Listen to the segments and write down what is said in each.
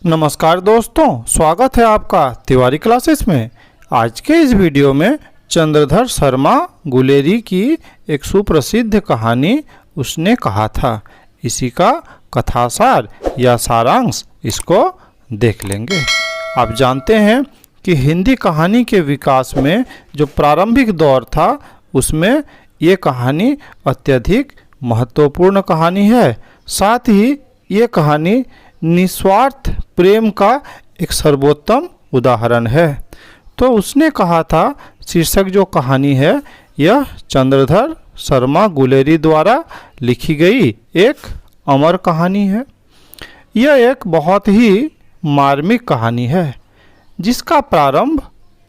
नमस्कार दोस्तों, स्वागत है आपका तिवारी क्लासेस में। आज के इस वीडियो में चंद्रधर शर्मा गुलेरी की एक सुप्रसिद्ध कहानी उसने कहा था, इसी का कथासार या सारांश इसको देख लेंगे। आप जानते हैं कि हिंदी कहानी के विकास में जो प्रारंभिक दौर था उसमें ये कहानी अत्यधिक महत्वपूर्ण कहानी है। साथ ही ये कहानी निस्वार्थ प्रेम का एक सर्वोत्तम उदाहरण है। तो उसने कहा था, शीर्षक जो कहानी है यह चंद्रधर शर्मा गुलेरी द्वारा लिखी गई एक अमर कहानी है। यह एक बहुत ही मार्मिक कहानी है जिसका प्रारंभ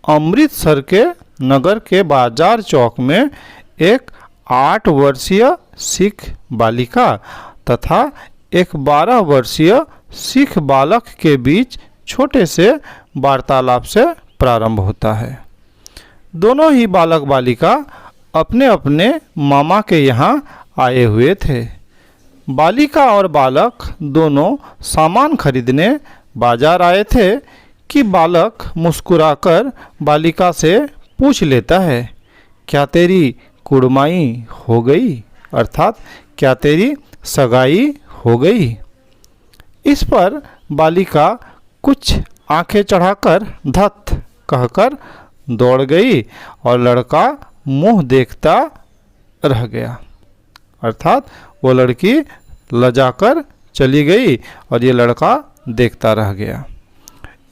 अमृतसर के नगर के बाजार चौक में एक 8 वर्षीय सिख बालिका तथा एक 12 वर्षीय सिख बालक के बीच छोटे से वार्तालाप से प्रारंभ होता है। दोनों ही बालक बालिका अपने अपने मामा के यहाँ आए हुए थे। बालिका और बालक दोनों सामान खरीदने बाजार आए थे कि बालक मुस्कुराकर बालिका से पूछ लेता है, क्या तेरी कुड़माई हो गई, अर्थात क्या तेरी सगाई हो गई। इस पर बालिका कुछ आंखें चढ़ाकर धत कहकर दौड़ गई और लड़का मुंह देखता रह गया, अर्थात वो लड़की लजाकर चली गई और ये लड़का देखता रह गया।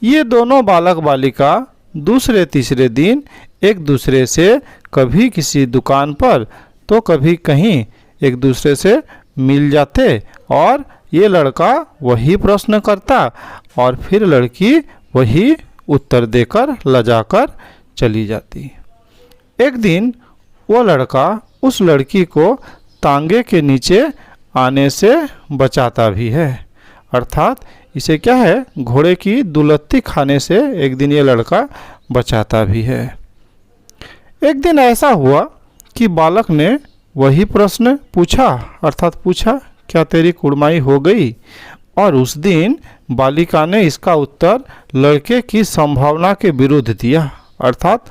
ये दोनों बालक बालिका दूसरे तीसरे दिन एक दूसरे से कभी किसी दुकान पर तो कभी कहीं एक दूसरे से मिल जाते और ये लड़का वही प्रश्न करता और फिर लड़की वही उत्तर देकर लजाकर चली जाती। एक दिन वो लड़का उस लड़की को तांगे के नीचे आने से बचाता भी है, अर्थात इसे क्या है, घोड़े की दुलत्ती खाने से एक दिन ये लड़का बचाता भी है। एक दिन ऐसा हुआ कि बालक ने वही प्रश्न पूछा, अर्थात पूछा क्या तेरी कुड़माई हो गई, और उस दिन बालिका ने इसका उत्तर लड़के की संभावना के विरुद्ध दिया, अर्थात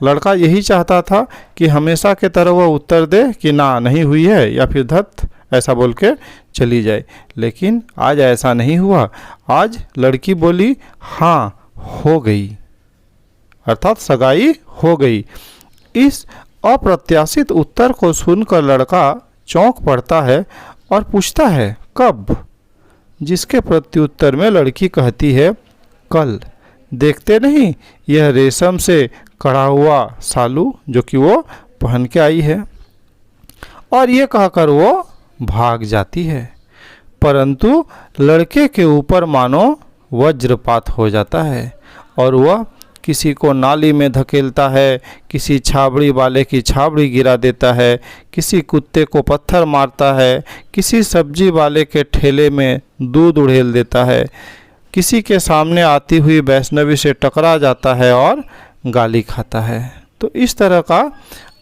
लड़का यही चाहता था कि हमेशा के तरह वह उत्तर दे कि ना नहीं हुई है या फिर धत ऐसा बोल के चली जाए, लेकिन आज ऐसा नहीं हुआ। आज लड़की बोली हाँ हो गई, अर्थात सगाई हो गई। इस अप्रत्याशित उत्तर को सुनकर लड़का चौंक पड़ता है और पूछता है कब, जिसके प्रत्युत्तर में लड़की कहती है कल। देखते नहीं यह रेशम से कड़ा हुआ सालू जो कि वो पहन के आई है, और ये कहकर वो भाग जाती है। परंतु लड़के के ऊपर मानो वज्रपात हो जाता है और वह किसी को नाली में धकेलता है, किसी छाबड़ी वाले की छाबड़ी गिरा देता है, किसी कुत्ते को पत्थर मारता है, किसी सब्जी वाले के ठेले में दूध उड़ेल देता है, किसी के सामने आती हुई वैष्णवी से टकरा जाता है और गाली खाता है। तो इस तरह का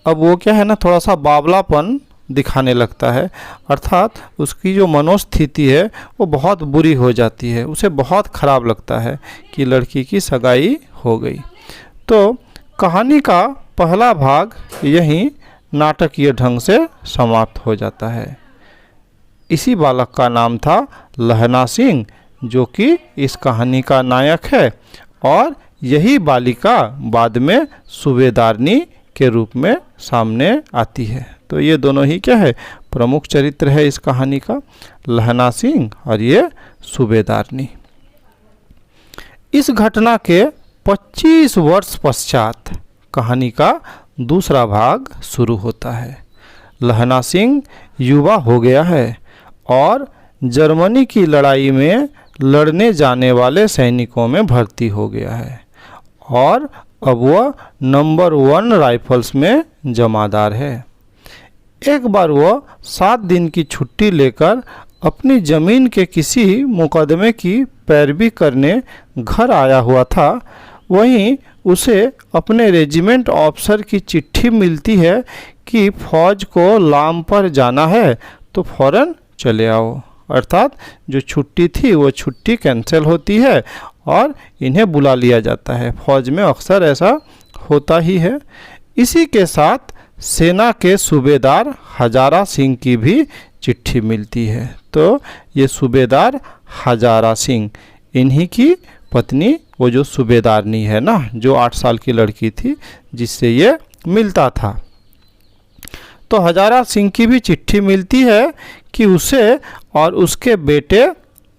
अब वो क्या है ना, थोड़ा सा बावलापन दिखाने लगता है, अर्थात उसकी जो मनोस्थिति है वो बहुत बुरी हो जाती है। उसे बहुत ख़राब लगता है कि लड़की की सगाई हो गई। तो कहानी का पहला भाग यहीं नाटकीय ढंग से समाप्त हो जाता है। इसी बालक का नाम था लहना सिंह जो कि इस कहानी का नायक है, और यही बालिका बाद में सूबेदारनी के रूप में सामने आती है। तो ये दोनों ही क्या है, प्रमुख चरित्र है इस कहानी का, लहना सिंह और ये सूबेदारनी। इस घटना के 25 वर्ष पश्चात कहानी का दूसरा भाग शुरू होता है। लहना सिंह युवा हो गया है और जर्मनी की लड़ाई में लड़ने जाने वाले सैनिकों में भर्ती हो गया है, और अब वह नंबर 1 राइफल्स में जमादार है। एक बार वह 7 दिन की छुट्टी लेकर अपनी ज़मीन के किसी मुकदमे की पैरवी करने घर आया हुआ था। वहीं उसे अपने रेजिमेंट ऑफिसर की चिट्ठी मिलती है कि फौज को लाम पर जाना है तो फौरन चले आओ, अर्थात जो छुट्टी थी वो छुट्टी कैंसिल होती है और इन्हें बुला लिया जाता है। फौज में अक्सर ऐसा होता ही है। इसी के साथ सेना के सूबेदार हजारा सिंह की भी चिट्ठी मिलती है। तो ये सूबेदार हजारा सिंह, इन्हीं की पत्नी वो जो सूबेदारनी है ना, जो 8 साल की लड़की थी जिससे ये मिलता था। तो हजारा सिंह की भी चिट्ठी मिलती है कि उसे और उसके बेटे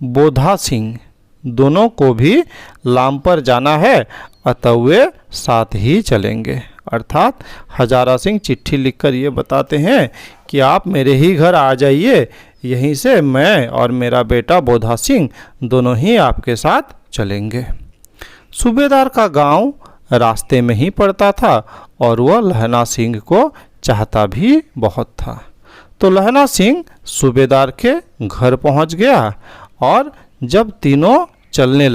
बोधा सिंह दोनों को भी लामपर जाना है, अतः वे साथ ही चलेंगे। अर्थात हजारा सिंह चिट्ठी लिखकर ये बताते हैं कि आप मेरे ही घर आ जाइए, यहीं से मैं और मेरा बेटा बोधा सिंह दोनों ही आपके साथ चलेंगे। सूबेदार का गांव रास्ते में ही पड़ता था और वह लहना सिंह को चाहता भी बहुत था। तो लहना सिंह सूबेदार के घर पहुंच गया और जब तीनों चलने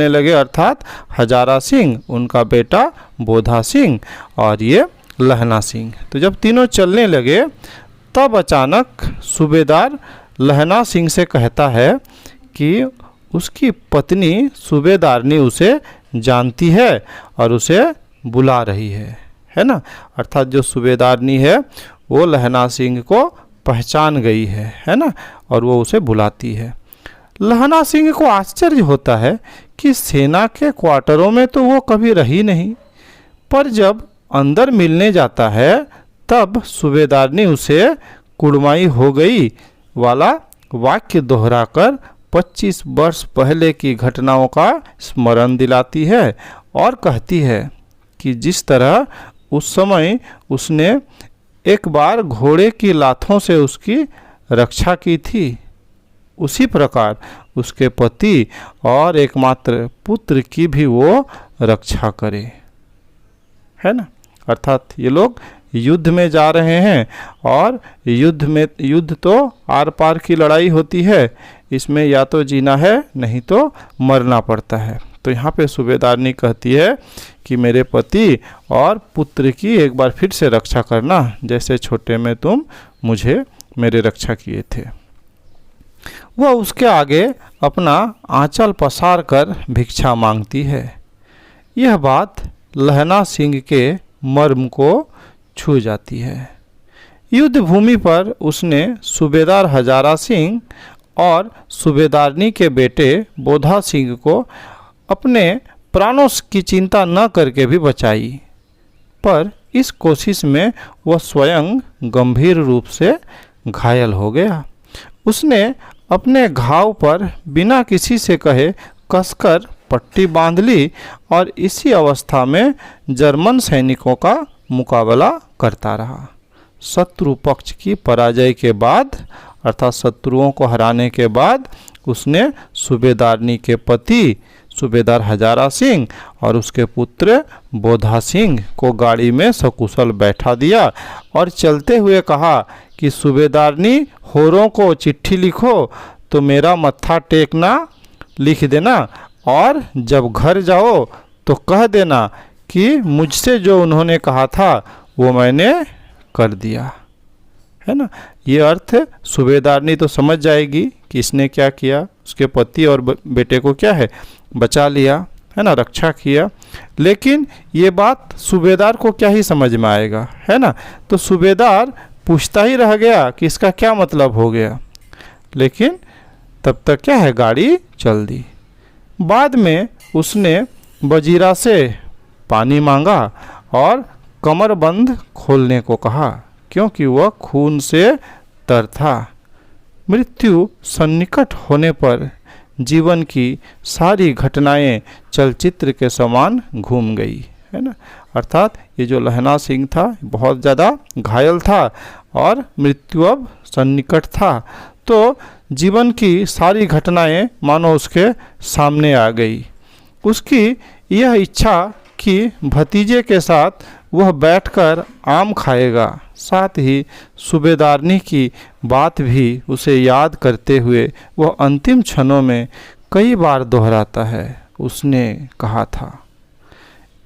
लगे अर्थात हजारा सिंह, उनका बेटा बोधा सिंह और ये लहना सिंह, तो जब तीनों चलने लगे तब अचानक सूबेदार लहना सिंह से कहता है कि उसकी पत्नी सूबेदारनी उसे जानती है और उसे बुला रही है ना। अर्थात जो सूबेदारनी है वो लहना सिंह को पहचान गई है ना, और वो उसे बुलाती है। लहना सिंह को आश्चर्य होता है कि सेना के क्वार्टरों में तो वो कभी रही नहीं, पर जब अंदर मिलने जाता है तब सूबेदारनी उसे कुड़माई हो गई वाला वाक्य दोहराकर 25 वर्ष पहले की घटनाओं का स्मरण दिलाती है और कहती है कि जिस तरह उस समय उसने एक बार घोड़े की लाथों से उसकी रक्षा की थी, उसी प्रकार उसके पति और एकमात्र पुत्र की भी वो रक्षा करे, है ना। अर्थात ये लोग युद्ध में जा रहे हैं और युद्ध तो आर पार की लड़ाई होती है, इसमें या तो जीना है नहीं तो मरना पड़ता है। तो यहाँ पे सूबेदारनी कहती है कि मेरे पति और पुत्र की एक बार फिर से रक्षा करना, जैसे छोटे में तुम मुझे मेरे रक्षा किए थे। वह उसके आगे अपना आंचल पसार कर भिक्षा मांगती है। यह बात लहना सिंह के मर्म को छू जाती है। युद्ध भूमि पर उसने सूबेदार हजारा सिंह और सूबेदारनी के बेटे बोधा सिंह को अपने प्राणों की चिंता न करके भी बचाई, पर इस कोशिश में वह स्वयं गंभीर रूप से घायल हो गया। उसने अपने घाव पर बिना किसी से कहे कसकर पट्टी बांध ली और इसी अवस्था में जर्मन सैनिकों का मुकाबला करता रहा। शत्रु पक्ष की पराजय के बाद अर्थात शत्रुओं को हराने के बाद उसने सूबेदारनी के पति सूबेदार हजारा सिंह और उसके पुत्र बोधा सिंह को गाड़ी में सकुशल बैठा दिया और चलते हुए कहा कि सूबेदारनी होरों को चिट्ठी लिखो तो मेरा मत्था टेकना लिख देना, और जब घर जाओ तो कह देना कि मुझसे जो उन्होंने कहा था वो मैंने कर दिया, है ना। ये अर्थ सूबेदारनी तो समझ जाएगी कि इसने क्या किया, उसके पति और बेटे को क्या है बचा लिया, है ना, रक्षा किया। लेकिन ये बात सूबेदार को क्या ही समझ में आएगा, है ना। तो सूबेदार पूछता ही रह गया कि इसका क्या मतलब हो गया, लेकिन तब तक क्या है गाड़ी चल दी। बाद में उसने वजीरा से पानी मांगा और कमरबंद खोलने को कहा क्योंकि वह खून से तर था। मृत्यु सन्निकट होने पर जीवन की सारी घटनाएं चलचित्र के समान घूम गई, है ना। अर्थात ये जो लहना सिंह था बहुत ज़्यादा घायल था और मृत्यु अब सन्निकट था, तो जीवन की सारी घटनाएं मानो उसके सामने आ गई। उसकी यह इच्छा कि भतीजे के साथ वह बैठकर आम खाएगा, साथ ही सूबेदारनी की बात भी उसे याद करते हुए वह अंतिम क्षणों में कई बार दोहराता है, उसने कहा था।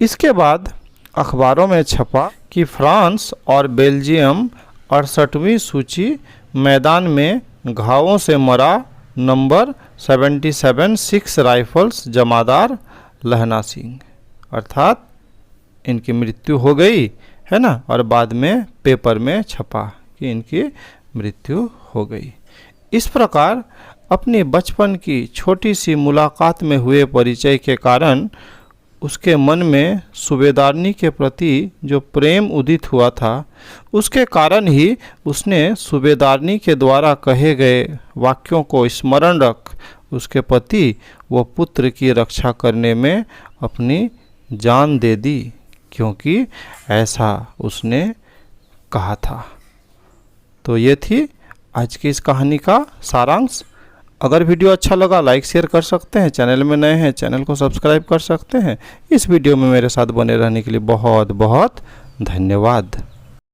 इसके बाद अखबारों में छपा कि फ्रांस और बेल्जियम 68वीं सूची मैदान में घावों से मरा नंबर 77 सिक्स राइफल्स जमादार लहना सिंह, अर्थात इनकी मृत्यु हो गई है ना, और बाद में पेपर में छपा कि इनकी मृत्यु हो गई। इस प्रकार अपनी बचपन की छोटी सी मुलाकात में हुए परिचय के कारण उसके मन में सूबेदारनी के प्रति जो प्रेम उदित हुआ था, उसके कारण ही उसने सूबेदारनी के द्वारा कहे गए वाक्यों को स्मरण रख उसके पति व पुत्र की रक्षा करने में अपनी जान दे दी, क्योंकि ऐसा उसने कहा था। तो ये थी आज की इस कहानी का सारांश। अगर वीडियो अच्छा लगा लाइक शेयर कर सकते हैं, चैनल में नए हैं चैनल को सब्सक्राइब कर सकते हैं। इस वीडियो में मेरे साथ बने रहने के लिए बहुत बहुत धन्यवाद।